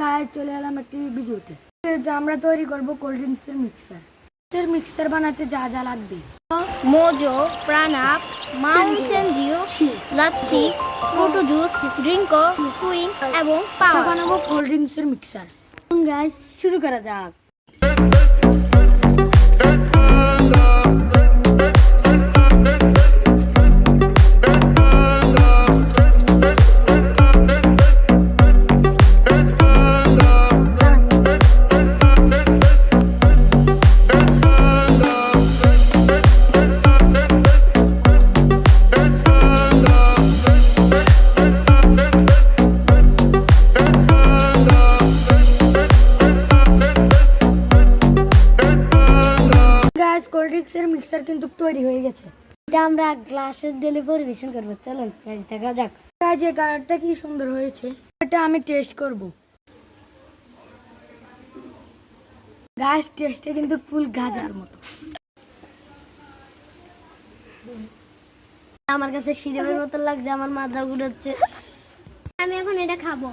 গায়ে চলে এলাম একটি ভিডিওতে। আমরা তৈরি করব কোল্ড ড্রিঙ্কসের মিক্সার বানাতে যা যা লাগবে: মোজো, প্রাণাপ, মাউন্টেন ডিউ, লাচ্ছি, ফ্রুট জুস, ড্রিঙ্কো, কুইন এবং পাওয়ার। বানাবো কোল্ড ড্রিঙ্কসের মিক্সার। গাইস, শুরু করা যাক। কোল্ড ড্রিঙ্কসের মিক্সার কিন্তু তৈরি হয়ে গেছে। এটা আমরা গ্লাসের ঢেলে পরিবেশন করবো। চলুন দেখা যাক। যে কালারটা কি সুন্দর হয়েছে, এটা আমি টেস্ট করব। গাছ টেস্টে কিন্তু ফুল গাজার মতো। আমার কাছে সিরাপের মতো লাগছে, আমার মাথা ঘুরাচ্ছে। আমি এখন এটা খাবো।